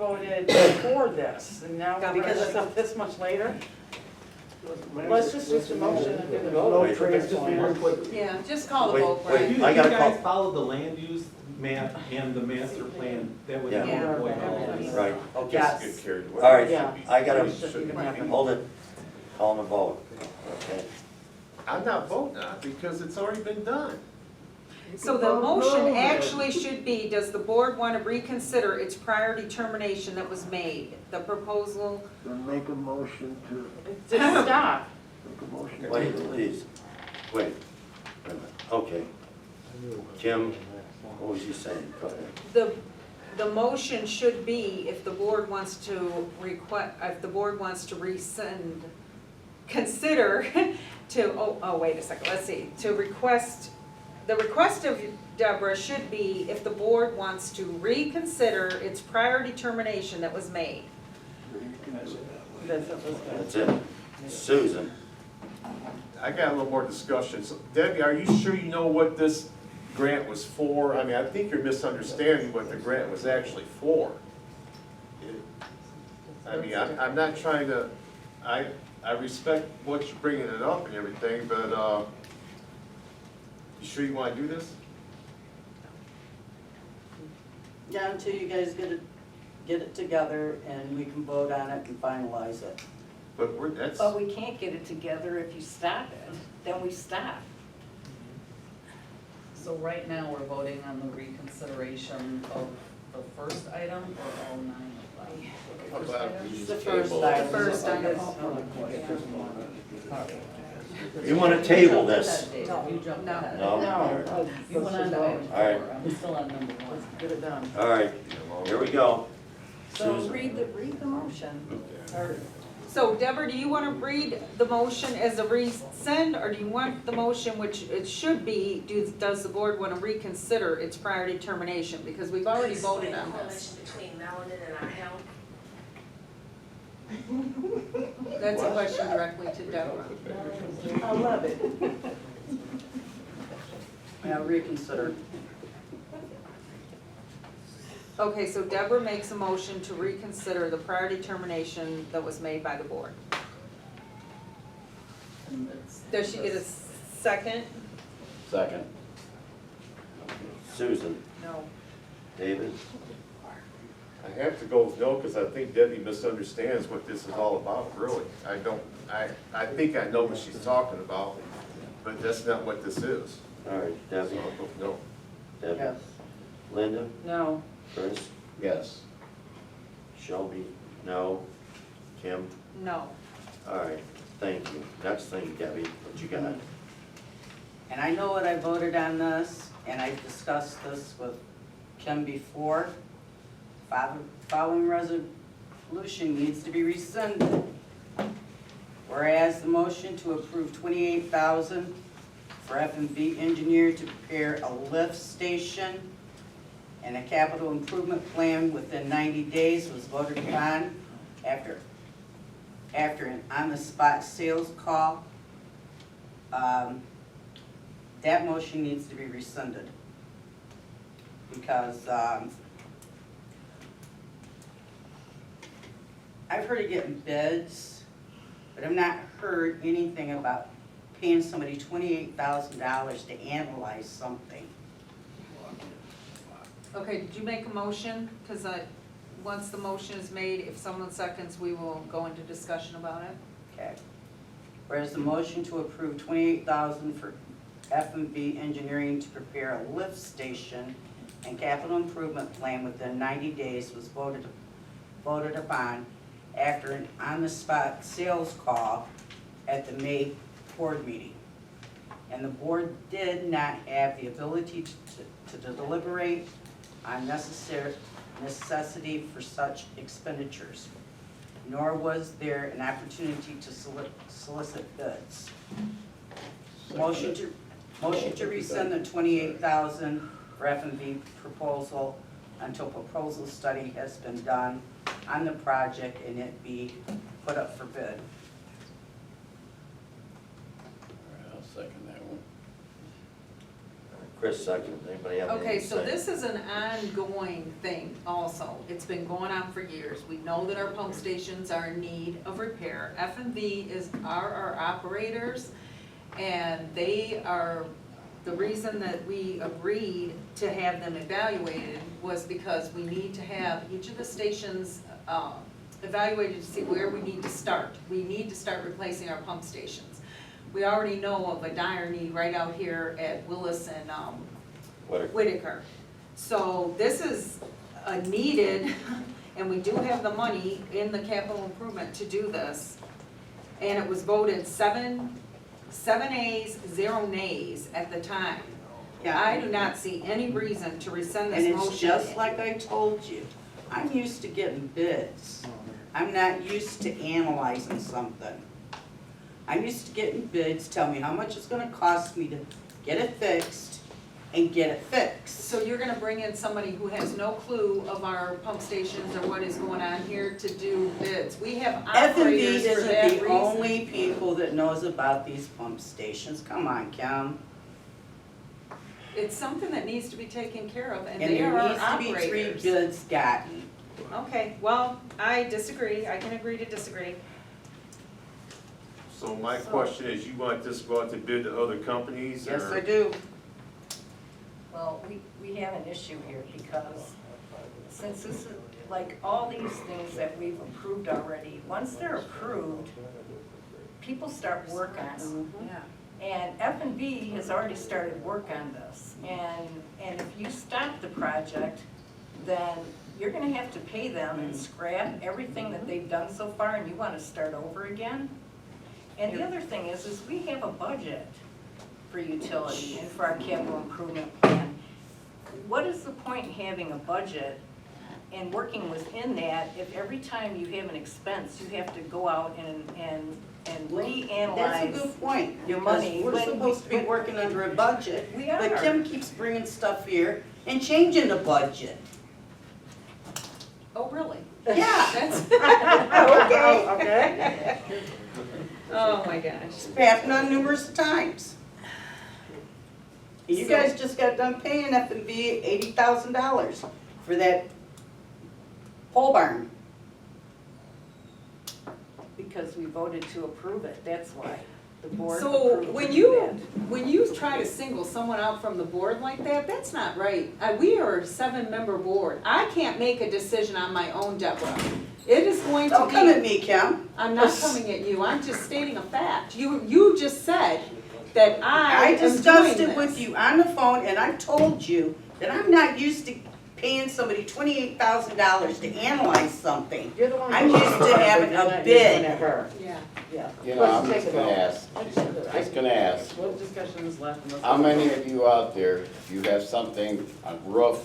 voted for this, and now Yeah, because because it's this much later, let's just a motion and do the No vote. Wait, transplant. Yeah, just call the Wait, vote, wait. Brian. If I you gotta guys call- follow the land use map and the master plan, that would Yeah. avoid all this. Right, I'll Yes. just get carried away. all right, Yeah. I gotta, Shouldn't happen. hold it, call them a vote, okay? I'm not voting on it because it's already been done. So the motion actually should be, does the board want to reconsider its prior determination that was made? The proposal, Then make a motion to, Just stop. make a motion to. Wait, please, wait, a minute. Okay. Kim, what was you saying? Go ahead. the motion should be, if the board wants to if the board wants to rescind, consider to, oh, wait a second, let's see, to request, the request of Deborah should be if the board wants to reconsider its prior determination that was made. That's it. Susan, I got a little more discussion. So Debbie, are you sure you know what this grant was for? I mean, I think you're misunderstanding what the grant was actually for. I mean, I'm not trying to, I respect what you're bringing it up and everything, but, you sure you wanna do this? Yeah, until you guys get it together and we can vote on it and finalize it. But that's, But we can't get it together if you stop it, then we stop. So right now, we're voting on the reconsideration of the first item or all 9 of them? how about we It's just the first table item. it? First item. you wanna table this? You jumped No. ahead. No? No, You went on to item All right. 4, I'm still on number 1. get it done. All right, here we go. So Susan. read the motion, or So Deborah, do you want to read the motion as a rescind, or do you want the motion, which it should be, does the board want to reconsider its prior determination? Because we've already voted on this. Between melanin and our health. That's a question directly to Deborah. I love it. Yeah, reconsider. Okay, so Deborah makes a motion to reconsider the prior determination that was made by the board. Does she get a second? Second. Susan, No. David, I have to go with no, because I think Debbie misunderstands what this is all about, really. I think I know what she's talking about, but that's not what this is. all right, So Debbie, I'll go with no. Debbie, Yes. Linda, No, Chris, Yes. Shelby, no, Kim, No. all right, thank you. Next thing, Debbie, what you got? And I know what I voted on this, and I discussed this with Kim before. Following resolution needs to be rescinded. Whereas the motion to approve $28,000 for F&B engineer to prepare a lift station and a capital improvement plan within 90 days was voted upon after an on-the-spot sales call. That motion needs to be rescinded because I've heard of getting bids, but I've not heard anything about paying somebody $28,000 to analyze something. Okay, did you make a motion? Because once the motion is made, if someone seconds, we will go into discussion about it. Okay. Whereas the motion to approve $28,000 for F&B engineering to prepare a lift station and capital improvement plan within 90 days was voted upon after an on-the-spot sales call at the May board meeting. And the board did not have the ability to deliberate on necessity for such expenditures, nor was there an opportunity to solicit bids. Motion to rescind the $28,000 for F&B proposal until proposal study has been done on the project and it be put up for bid. All right, I'll second that one. Chris second, anybody have anything Okay, to so say? this is an ongoing thing also. It's been going on for years. We know that our pump stations are in need of repair. F&V are our operators, and they are, the reason that we agreed to have them evaluated was because we need to have each of the stations evaluated to see where we need to start. We need to start replacing our pump stations. We already know of a dire need right out here at Willis and Whitaker. So this is a needed, and we do have the money in the capital improvement to do this. And it was voted seven ayes, 0 nays at the time. Yeah. I do not see any reason to rescind this And motion. it's just like I told you, I'm used to getting bids. I'm not used to analyzing something. I'm used to getting bids, tell me how much it's gonna cost me to get it fixed and get it fixed. So you're gonna bring in somebody who has no clue of our pump stations or what is going on here to do bids. We have F&B operators for isn't that the reason. only people that knows about these pump stations. Come on, Kim. It's something that needs to be taken care of, and And they are there our needs to be 3 operators. bids gotten. Okay, well, I disagree, I can agree to disagree. So my question is, you want this to go out to bid to other companies, or? Yes, I do. Well, we have an issue here because since this is, like all these things that we've approved already, once they're approved, people start work on them. Yeah. And F&B has already started work on this. And if you stop the project, then you're gonna have to pay them and scrap everything that they've done so far, and you wanna start over again? And the other thing is we have a budget for utility and for our capital improvement plan. What is the point in having a budget and working within that if every time you have an expense, you have to go out and That's a reanalyze? good point, your because money we're when supposed to be working under a budget. We But are. Kim keeps bringing stuff here and changing the budget. Oh, really? Yeah, That's, okay. Okay. oh my gosh. It's happened on numerous times. And you guys just got done paying F&B $80,000 for that pole barn. Because we voted to approve it, that's why. The board So approved when to you, do that. when you try to single someone out from the board like that, that's not right. We are a 7-member board. I can't make a decision on my own, Deborah. It is going to Don't come at be, me, Kim. I'm not coming at you, I'm just stating a fact. You just said that I I am doing discussed it this. with you on the phone, and I told you that I'm not used to paying somebody $28,000 to analyze something. You're the one. I'm used to having a bid. Yeah. Yeah. You know, I'm just gonna ask, What discussion is left? Unless- how many of you out there, if you have something on roof,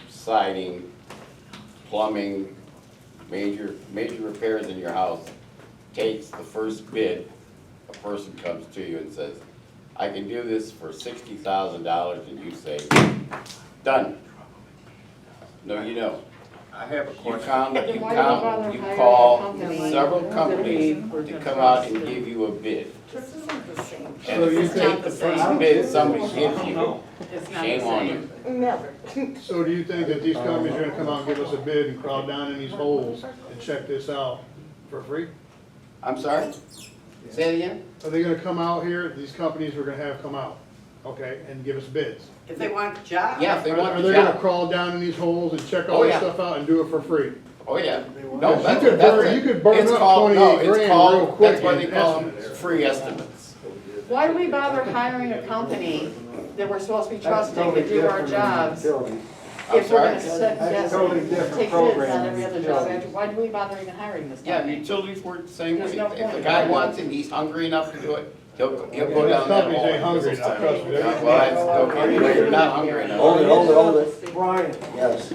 siding, plumbing, major repairs in your house, takes the first bid, a person comes to you and says, I can do this for $60,000, and you say, done. No, you don't. I have a You question. call several companies to come out and give you a bid. This isn't the same. And if you take the first bid somebody gives you, It's not the shame on same. you. Never. So do you think that these companies are gonna come out and give us a bid and crawl down in these holes and check this out for free? I'm sorry? Say it again? Are they gonna come out here, these companies we're gonna have come out, okay, and give us bids? If they want the job. Yeah, if they want Are the they gonna job. crawl down in these holes and check Oh, all this yeah. stuff out and do it for free? Oh, yeah. No, that's, You could burn- that's you could burn it's up called- 28 no, grand it's called- real quick That's why they in call them estimates. free estimates. Why do we bother hiring a company that we're supposed to be trusting to do our jobs? I'm If we're gonna sorry? set, That's a totally different take bids program on every than other job, utilities. why do we bother even hiring this Yeah, company? utilities work the same way. There's no If the point. guy wants it, he's hungry enough to do it, he'll go These down that companies hole. ain't hungry enough, trust me. Yeah, well, that's, okay, you're not hungry enough. Hold it. Brian, Yes.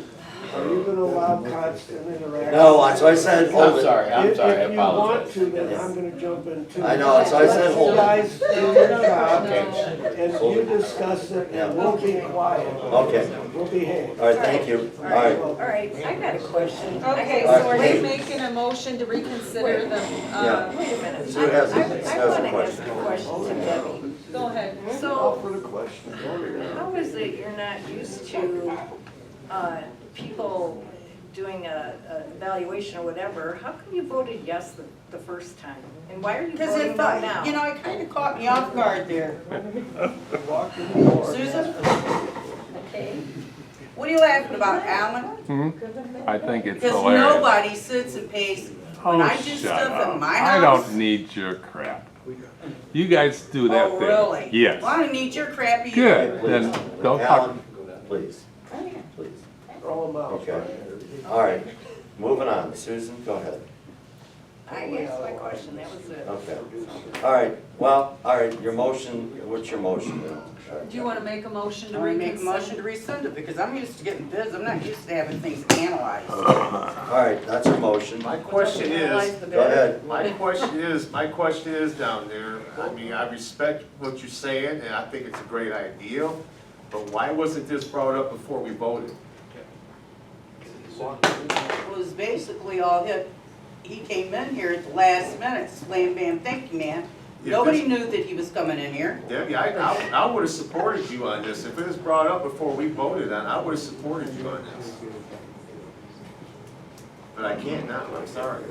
are you gonna allow constant interaction? No, that's why I said hold I'm it. sorry, I If you want apologize. to, then I'm gonna jump in too. I know, that's why I said hold it. You guys do your job, Okay. and you discuss it, and we'll be quiet. Okay. We'll behave. All right, thank you. All right. All right, I got a question. Okay, All so right. are you making a motion to reconsider the, Yeah. Wait a minute. Sue has a- I has a wanna ask question. a question to Debbie. Go ahead. Call So, for the question. how is it you're not used to, people doing a evaluation or whatever? How come you voted yes the first time? And why are you Because voting if no now? you know, it kind of caught me off guard there. Walk in the door. Susan, Okay. what are you laughing about, Alan? I think it's Because hilarious. nobody sits and pays, when Oh, I do shut stuff up. in my I house. don't need your crap. You guys do that Oh, thing. really? Yes. Well, I don't need your crappy. Good, then don't talk. Alan, please, please. Throw 'em out. Okay, all right, moving on. Susan, go ahead. I asked my question, that was it. Okay, all right, well, all right, your motion, what's your motion now? Do you wanna make a motion I to want to make a motion reconsider? to rescind it, because I'm used to getting bids, I'm not used to having things analyzed. All right, that's your motion. My question is, Go ahead. my question is down there, I mean, I respect what you're saying, and I think it's a great idea, but why wasn't this brought up before we voted? It was basically all hit, he came in here at the last minute, slam bam, thank you, man. Yeah, Nobody this- knew that he was coming in here. Debbie, I would have supported you on this. If it was brought up before we voted on it, I would have supported you on this. But I can't now, I'm sorry.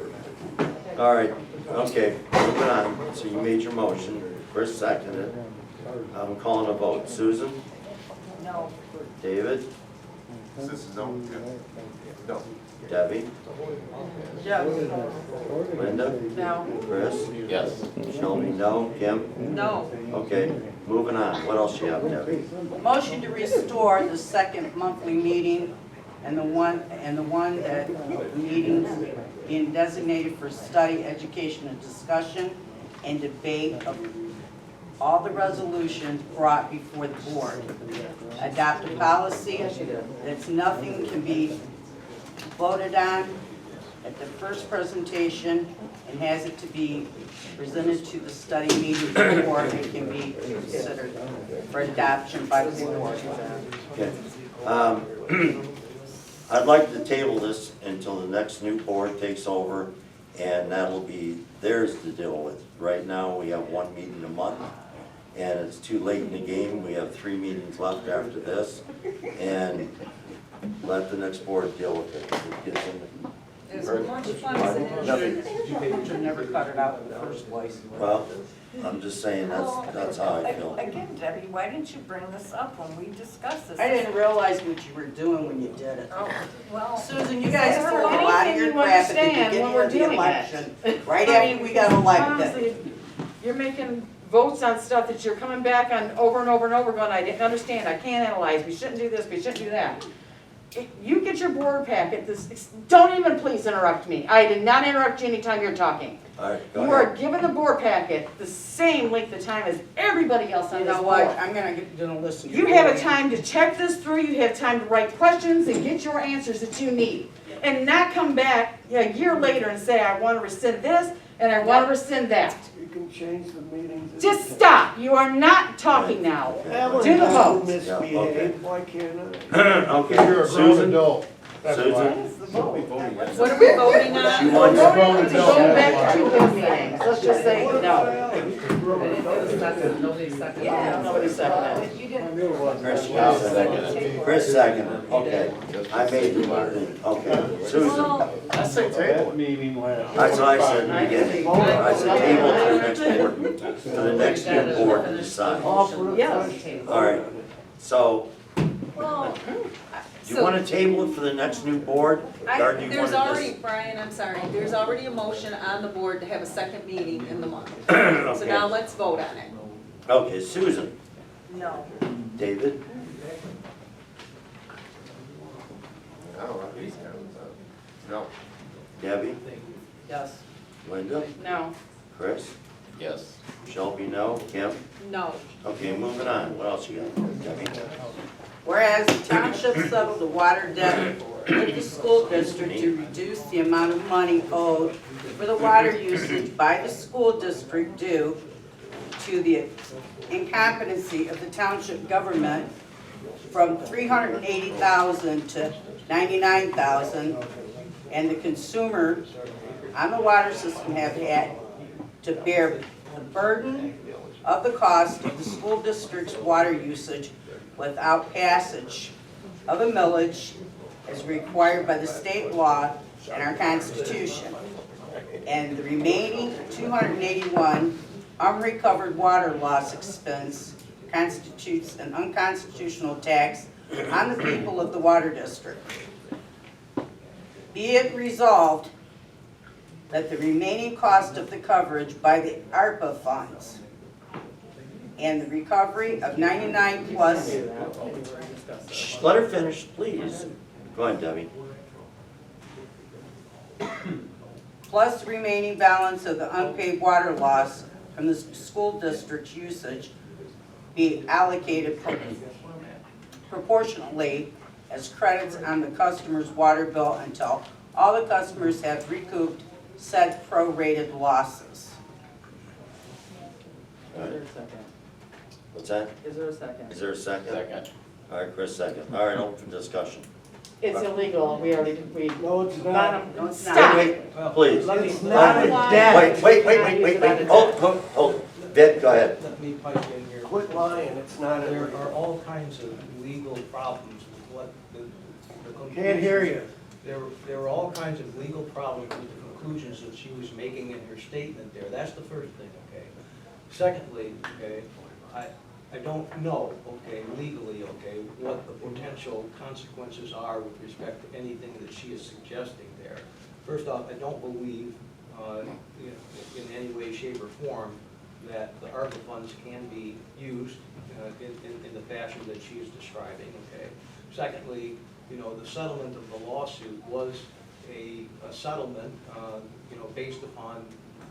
All right, okay, moving on. So you made your motion, Chris seconded it. I'm calling a vote. Susan? No. David? This is no, no. Debbie? Yes. Linda? No. Chris? Yes. Shelby, no. Kim? No. Okay, moving on. What else you have, Debbie? Motion to restore the second monthly meeting and the one that meetings being designated for study, education, and discussion and debate of all the resolutions brought before the board. Adopt a policy that nothing can be voted on at the first presentation and has it to be presented to the study meeting before it can be considered for adoption by the board. Okay. I'd like to table this until the next new board takes over, and that'll be theirs to deal with. Right now, we have one meeting a month, and it's too late in the game. We have 3 meetings left after this, and let the next board deal with it. It gets in As much fun as it is. Nothing. Should never cut it out in the first place. Well, I'm just saying, that's how I feel. Again, Debbie, why didn't you bring this up when we discussed this? I didn't realize what you were doing when you did it. Oh, well. Susan, you guys Is there threw a lot of anything your you crap at the understand beginning when we're of the doing it? election, right after we got elected. Honestly, you're making votes on stuff that you're coming back on over and over and over going, I didn't understand, I can't analyze, we shouldn't do this, we shouldn't do that. You get your board packet, don't even please interrupt me. I did not interrupt you anytime you're talking. All right, go You are ahead. given the board packet the same length of time as everybody else on You this know board. what, I'm gonna listen to You have a time to check this through, you have time to write questions and get your answers that you need. And not come back a year later and say, I want to rescind this and I want to rescind that. You can change the meetings. Just stop, you are not talking now. Alan, Do the you vote. misbehave, why can't I? Okay, You're a grown Susan? adult, that's why. Susan? What are we voting She on? We're wants, voting to go back to two meetings, let's just say no. I didn't get a second, nobody seconded. Yeah, nobody seconded. You didn't. Chris seconded. Chris seconded, okay. I made the motion, okay. Susan? Well, I say table it. Meeting last. That's what I said in the beginning. I said table to the next board, to the next new board to decide. Call for the Yes. question. All right, so, well, do you want to table it for the next new board? Or do you there's want to already, just? Brian, I'm sorry, there's already a motion on the board to have a second meeting in the month. So Okay. now let's vote on it. Okay, Susan, No. David, I don't know, these guys, no. Debbie, Yes. Linda, No. Chris, Yes. Shelby, no, Kim? No. Okay, moving on. What else you got, Debbie? Whereas the township settled the water debt with the school district to reduce the amount of money owed for the water usage by the school district due to the incompetency of the township government from $380,000 to $99,000, and the consumer on the water system have had to bear the burden of the cost of the school district's water usage without passage of a millage as required by the state law and our Constitution. And the remaining 281 unrecovered water loss expense constitutes an unconstitutional tax on the people of the water district. Be it resolved that the remaining cost of the coverage by the ARPA funds and the recovery of 99 plus. Shh, let her finish, please. Go ahead, Debbie. Plus the remaining balance of the unpaid water loss from the school district's usage be allocated proportionately as credits on the customer's water bill until all the customers have recouped said prorated losses. Is there a second? What's that? Is there a second? Is there a second? Second. All right, Chris, second. All right, open for discussion. It's illegal, we already, No, it's not. Bottom, No, it's stop. Wait, please. It's not a Wait, debt. Wait, hold. Vid, go ahead. Let me pipe in here. Quit lying, it's not There a, are all kinds of legal problems with what the can't hear you. There were all kinds of legal problems with the conclusions that she was making in her statement there. That's the first thing, okay? Secondly, okay, I don't know, okay, legally, okay, what the potential consequences are with respect to anything that she is suggesting there. First off, I don't believe, in any way, shape, or form, that the ARPA funds can be used in the fashion that she is describing, okay? Secondly, the settlement of the lawsuit was a settlement, based upon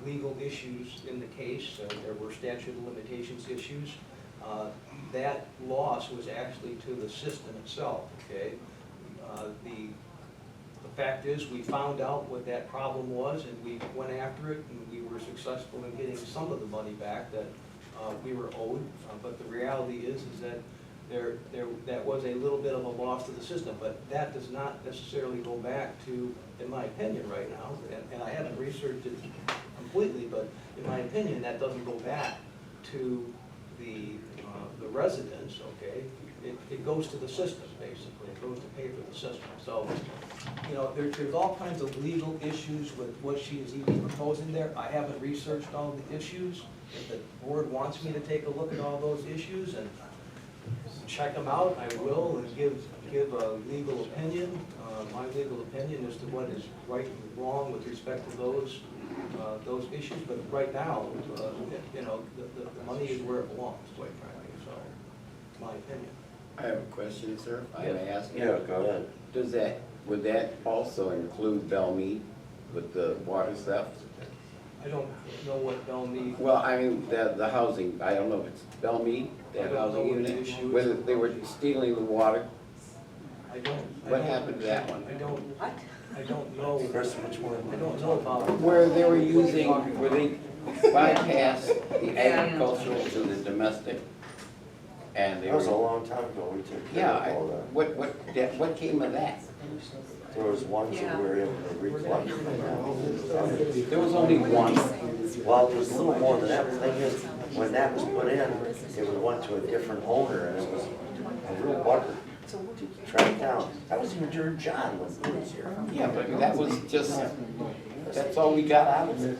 legal issues in the case. There were statute of limitations issues. That loss was actually to the system itself, okay? The fact is, we found out what that problem was, and we went after it, and we were successful in getting some of the money back that we were owed. But the reality is that that was a little bit of a loss to the system, but that does not necessarily go back to, in my opinion right now, and I haven't researched it completely, but in my opinion, that doesn't go back to the residents, okay? It goes to the system, basically. It goes to pay for the system. So, there's all kinds of legal issues with what she is even proposing there. I haven't researched all the issues. If the board wants me to take a look at all those issues and check them out, I will, and give a legal opinion, my legal opinion as to what is right and wrong with respect to those issues. But right now, the money is where it belongs, quite frankly, so, my opinion. I have a question, sir, if I may ask. Yeah, go ahead. Would that also include Bellmead with the water stuff? I don't know what Bellmead. Well, I mean, the housing, I don't know if it's Bellmead, I that don't know housing what the unit, issue is. whether they were stealing the water. What happened to that one? I don't know. Chris, which one? I don't know about. Where they were where they bypassed the agricultural to the domestic. And they That was a were, long time ago, we took care yeah, of all that. what came of that? There was ones that were able to reflect. There was only one. Well, there's a little more than that. The thing is, when that was put in, it went to a different owner, and it was a real bucker to track down. That was even during John when he was here. Yeah, but that was just, that's all we got out of it.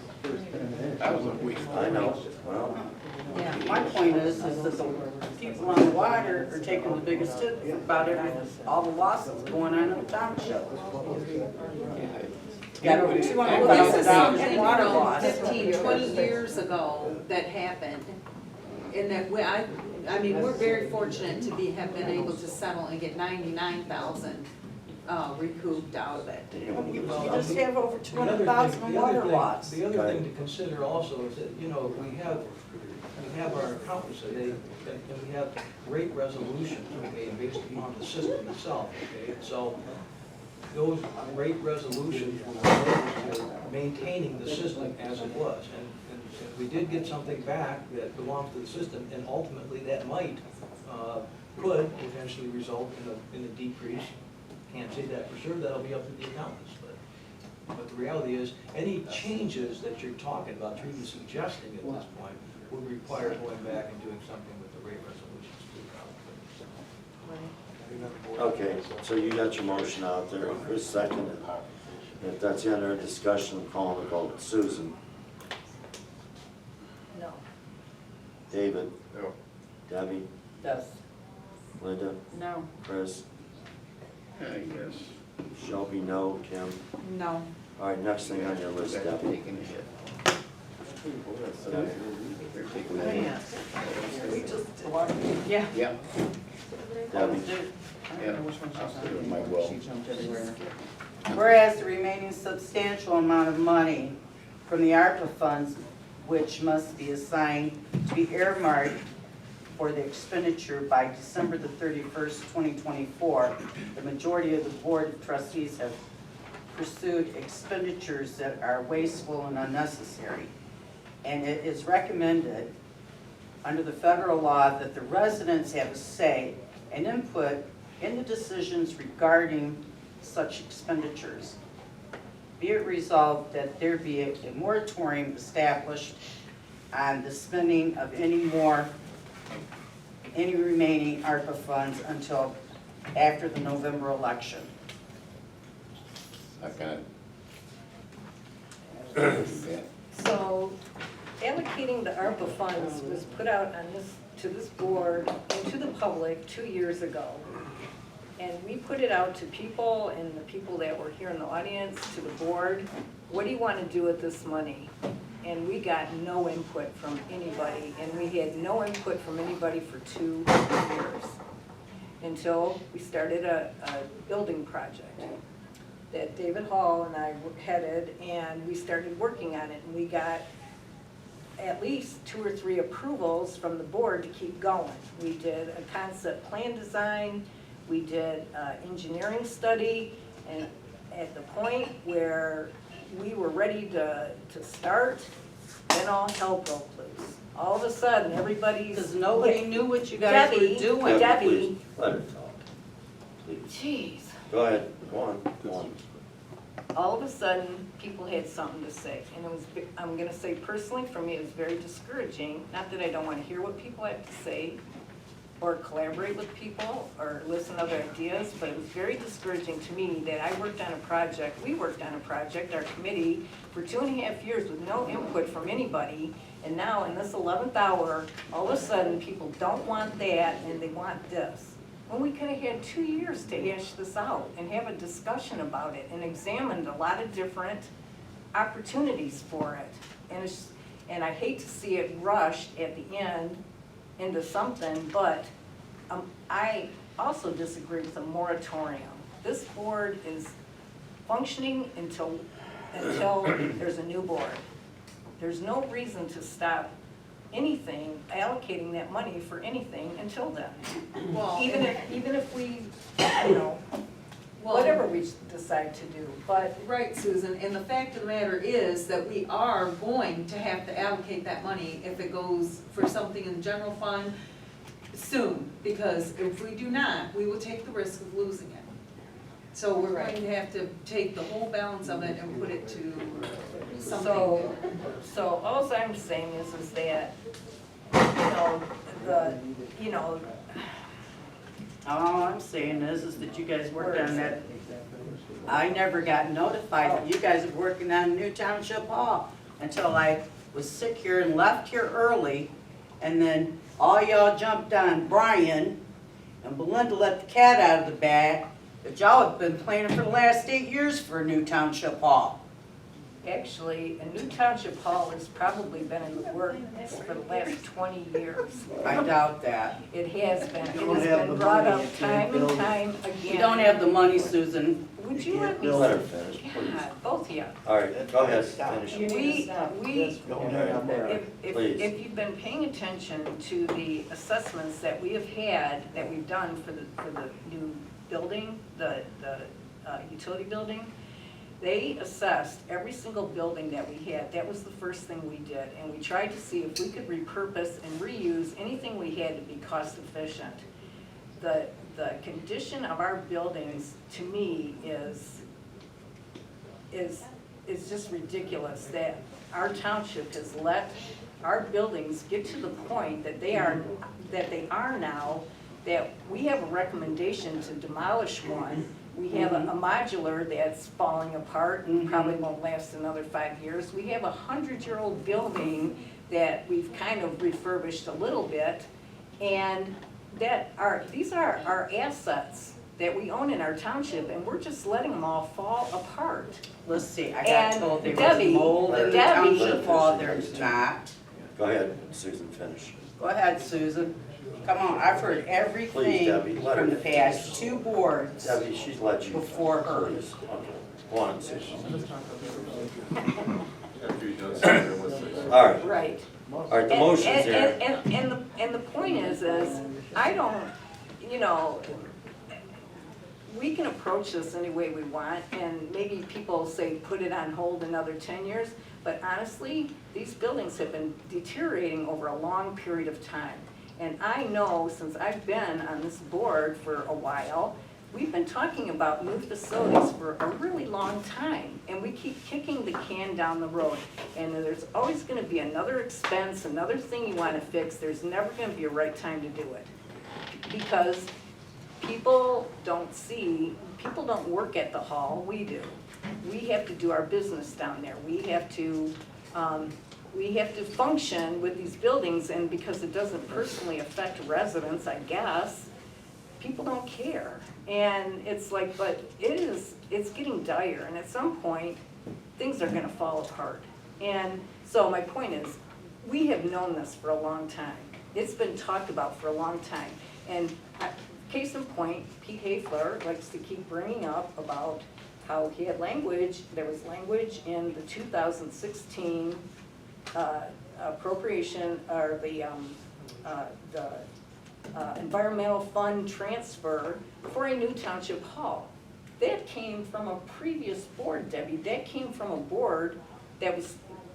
That was a waste. I know, well, My point is that the people on the water are taking the biggest hit about all the losses going on in the township. Got over Well, this is $200,000 something in water from loss. 15, 20 years ago that happened. And that I mean, we're very fortunate to have been able to settle and get 99,000 recouped out of it. You just have over 200,000 in water loss. The other thing to consider also is that, we have our accountants, and we have rate resolution, okay, based upon the system itself, okay? So those rate resolutions were related to maintaining the system as it was. And we did get something back that belongs to the system, and ultimately that could potentially result in a decrease. Can't say that for sure, that'll be up to the accountants, but the reality is, any changes that you're talking about, or even suggesting at this point, would require going back and doing something with the rate resolutions too, probably. Okay, so you got your motion out there, Chris seconded. If that's the end of our discussion, I'm calling the vote. Susan, No. David, No. Debbie, Yes. Linda, No. Chris, I guess. Shelby, no, Kim. No. All right, next thing on your list, Debbie. Taking a hit. They're taking a hit. Yeah. Yeah, Debbie, yeah, I'll stay with my will. Whereas the remaining substantial amount of money from the ARPA funds, which must be assigned to be earmarked for the expenditure by December the 31st, 2024, the majority of the Board of Trustees have pursued expenditures that are wasteful and unnecessary. And it is recommended under the federal law that the residents have a say and input in the decisions regarding such expenditures. Be it resolved that there be a moratorium established on the spending of any remaining ARPA funds until after the November election. Second. So allocating the ARPA funds was put out on this, to this board and to the public 2 years ago. And we put it out to people and the people that were here in the audience, to the board, what do you want to do with this money? And we got no input from anybody, and we had no input from anybody for 2 years. Until we started a building project that David Hall and I headed, and we started working on it, and we got at least 2 or 3 approvals from the board to keep going. We did a concept plan design, we did an engineering study, and at the point where we were ready to start, then all hell broke loose. All of a sudden, everybody's. Because nobody knew what you guys were doing. Debbie, Debbie. please, let her talk. Please. Jeez. Go ahead, go on. All of a sudden, people had something to say, and it was, I'm gonna say personally, for me, it was very discouraging. Not that I don't wanna hear what people have to say, or collaborate with people, or listen to other ideas, but it was very discouraging to me that I worked on a project, we worked on a project, our committee, for 2.5 years with no input from anybody, and now in this 11th hour, all of a sudden, people don't want that, and they want this. When we could have had 2 years to hash this out and have a discussion about it and examined a lot of different opportunities for it. And I hate to see it rushed at the end into something, but I also disagree with a moratorium. This board is functioning until there's a new board. There's no reason to stop anything, allocating that money for anything until then. Well, Even if we, you know, whatever we decide to do, but. Right, Susan, and the fact of the matter is that we are going to have to allocate that money if it goes for something in the general fund soon, because if we do not, we will take the risk of losing it. So we're going to have to take the whole balance of it and put it to something. So all I'm saying is that, All I'm saying is that you guys worked on that. I never got notified that you guys were working on New Township Hall until I was sick here and left here early. And then all y'all jumped on Brian, and Belinda let the cat out of the bag, that y'all have been planning for the last 8 years for a New Township Hall. actually, a new township hall has probably been in the works for the last 20 years. I doubt that. It has been. It You don't has have been the brought money up if you time build and it. time again. You don't have the money, Susan. Would you let me? Let her finish, please. God, both of you. All right, go ahead, finish. We, Please. if you've been paying attention to the assessments that we have had, that we've done for the new building, the utility building, they assessed every single building that we had. That was the first thing we did. And we tried to see if we could repurpose and reuse anything we had to be cost efficient. The condition of our buildings, to me, is it's just ridiculous that our township has let our buildings get to the point that they are now, that we have a recommendation to demolish one. We have a modular that's falling apart and probably won't last another 5 years. We have a 100-year-old building that we've kind of refurbished a little bit, and these are our assets that we own in our township, and we're just letting them all fall apart. Let's see, I got And told there Debbie- was mold in the Debbie- township hall, there's not. Go ahead, Susan, finish. Go ahead, Susan. Come on, I've heard Please, everything Debbie, let her from the past 2 boards. Debbie, she's let you. Before her. Okay, go on, Susan. After you're done saying what's this. All right, Right. all right, the motion's here. And the point is I don't, you know, we can approach this any way we want, and maybe people say put it on hold another 10 years, but honestly, these buildings have been deteriorating over a long period of time. And I know, since I've been on this board for a while, we've been talking about new facilities for a really long time, and we keep kicking the can down the road. And there's always gonna be another expense, another thing you wanna fix, there's never gonna be a right time to do it. Because people don't work at the hall, we do. We have to do our business down there, we have to function with these buildings, and because it doesn't personally affect residents, I guess, people don't care. And it's like, but it's getting dire, and at some point, things are gonna fall apart. And so my point is, we have known this for a long time. It's been talked about for a long time. And case in point, Pete Hayfler likes to keep bringing up about how he had language, there was language in the 2016 appropriation, or the environmental fund transfer for a new township hall. That came from a previous board, Debbie. That came from a board that was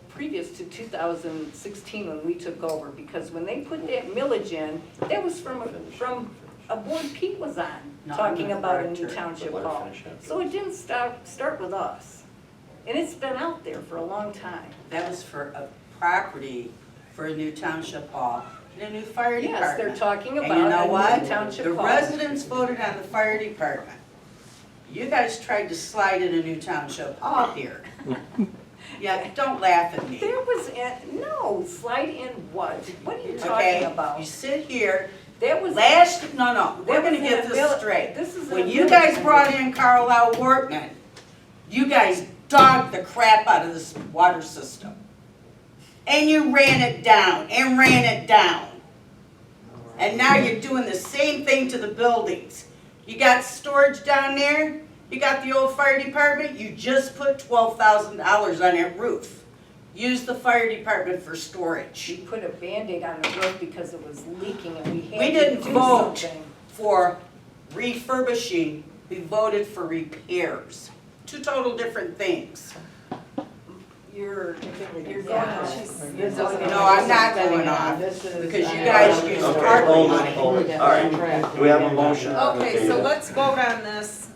previous to 2016 when we took over, because when they put that millage in, that was from a board Pete was on, No, talking I'm about a correct new her. township Let her hall. finish after. So it didn't start with us. And it's been out there for a long time. That was for a property for a new township hall and a new fire department. Yes, they're talking And about you know a what? new township The hall. residents voted on the fire department. You guys tried to slide in a new township hall here. Yeah, don't laugh at me. There was, no, slide in what? What are you talking Okay, about? you sit here, That was. we're that gonna was get in a this straight. This is in When a you village. guys brought in Carlisle Workman, you guys dogged the crap out of this water system. And you ran it down and ran it down. And now you're doing the same thing to the buildings. You got storage down there, you got the old fire department, you just put $12,000 on that roof. Use the fire department for storage. We put a Band-Aid on the roof because it was leaking and we We had to didn't do vote something. for refurbishing, we voted for repairs. Two total different things. You're going No, I'm not going off, because you guys used Okay, ARPA hold it, money. hold it. All right, do we have a motion on the Okay, table? so let's vote on this.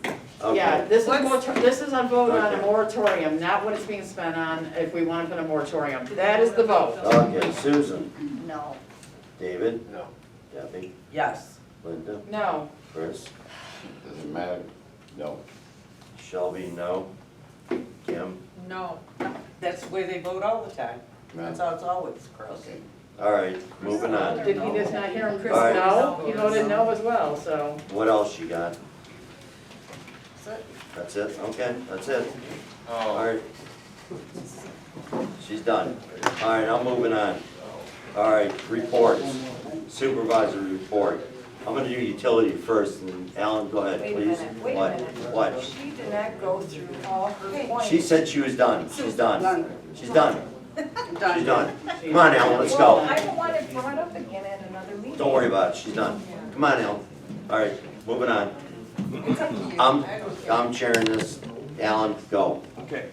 Yeah, Okay, this is a vote on a Okay. moratorium, not what it's being spent on, if we want to put a moratorium. That is the vote. okay, Susan, No. David, No. Debbie, Yes. Linda, No, Chris, Doesn't matter, no. Shelby, no, Kim, No. That's the way they vote all the time. That's how it's always, Chris. Okay. all right, moving on. did he just not hear him, Chris? All right. No, he voted no as well, so. What else you got? That's it. That's it, okay, that's it. All Oh, right. She's done. All right, I'm moving on. All right, reports, supervisor report. I'm gonna do utility first, and Alan, go ahead, Wait a please. minute, wait a What? minute. What? She did not go through all her points. She said she was done, she's done. Done. She's done, Done. she's done. Come on, Alan, let's Well, go. I don't want it brought up again in another meeting. Don't worry about it, she's done. Come on, Alan. All right, moving on. It's up to you. I'm chairing this. Alan, go. Okay,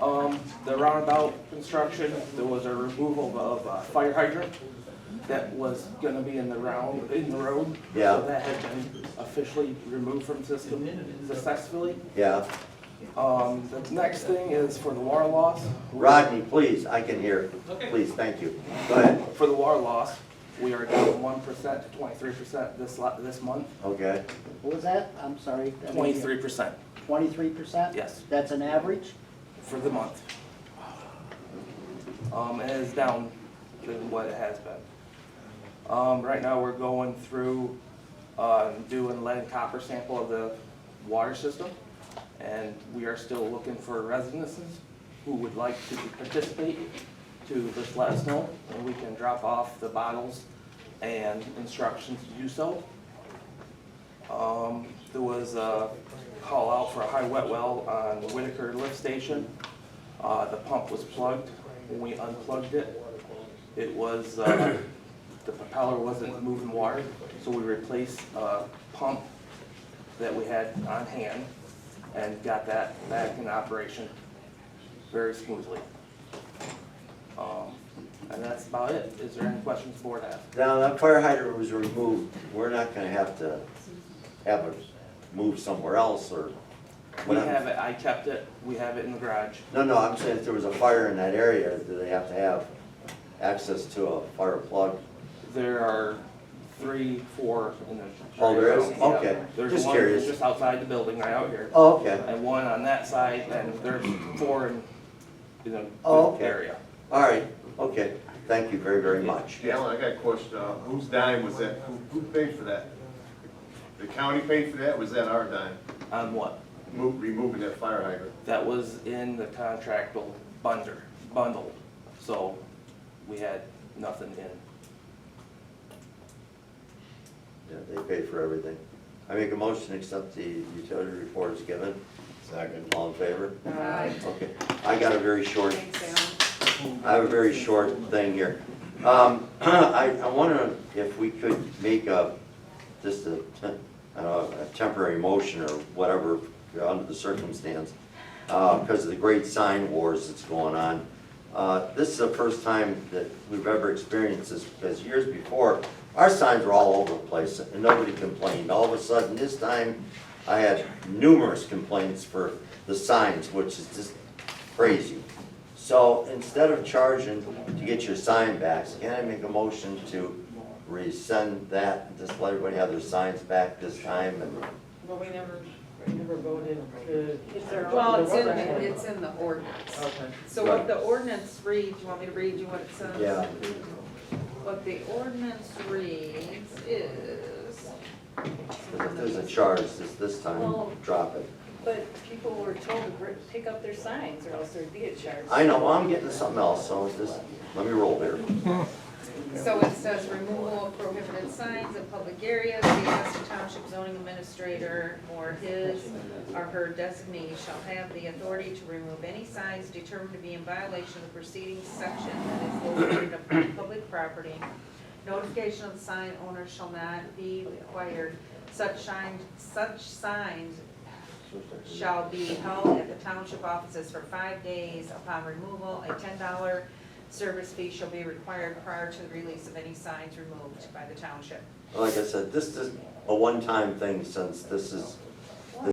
the roundabout construction, there was a removal of a fire hydrant that was gonna be in the road. Yeah. So that had been officially removed from system successfully. Yeah, The next thing is for the water loss. Rodney, please, I can hear. Please, thank you. Go ahead. For the water loss, we are down 1% to 23% this month. Okay. What was that? I'm sorry. 23%, 23%? yes, That's an average? for the month. And it is down than what it has been. Right now, we're going through, doing lead and copper sample of the water system. And we are still looking for residences who would like to participate to just let us know, and we can drop off the bottles and instructions to do so. There was a call out for a high wet well on Whitaker lift station. The pump was plugged. When we unplugged it, it was, the propeller wasn't moving water, so we replaced a pump that we had on hand and got that back in operation very smoothly. And that's about it. Is there any questions the board has? Now, that fire hydrant was removed, we're not gonna have to have it moved somewhere else, or We whatever. have it, I kept it, we have it in the garage. No, I'm saying if there was a fire in that area, do they have to have access to a fire plug? There are 3, 4 in the. Oh, there is? Yeah. Okay. There's Just one curious. just outside the building right out here, Oh, okay. and one on that side, and there's 4 in the Oh, okay. area. All right, okay. Thank you very, very much. Alan, I got a question. Whose dime was that? Who paid for that? The county paid for that? Was that our dime? On what? Removing that fire hydrant? That was in the contract bundle, so we had nothing in. Yeah, they pay for everything. I make a motion to accept the utility report as given. Second. All in favor? Aye. Okay. I got a very short, Thanks, Alan. I have a very short thing here. I wonder if we could make just a temporary motion or whatever under the circumstance, because of the great sign wars that's going on. This is the first time that we've ever experienced this, because years before, our signs were all over the place and nobody complained. All of a sudden, this time, I had numerous complaints for the signs, which is just crazy. So instead of charging to get your sign back, can I make a motion to resend that, and just let everybody have their signs back this time? And Well, we never voted to. Well, it's in the ordinance. Okay. So what the ordinance reads, you want me to read you what it says? Yeah. What the ordinance reads is. if there's a charge this time, drop it. But people were told to pick up their signs or else there'd be a charge. I know, I'm getting to something else, so just let me roll here. So it says removal of prohibited signs in public areas, the Augusta Township zoning administrator or his or her designee shall have the authority to remove any signs determined to be in violation of the preceding section that is located upon public property. Notification of the sign owner shall not be required. Such signs shall be held at the township offices for 5 days. Upon removal, a $10 service fee shall be required prior to the release of any signs removed by the township. Like I said, this is a one-time thing, since this is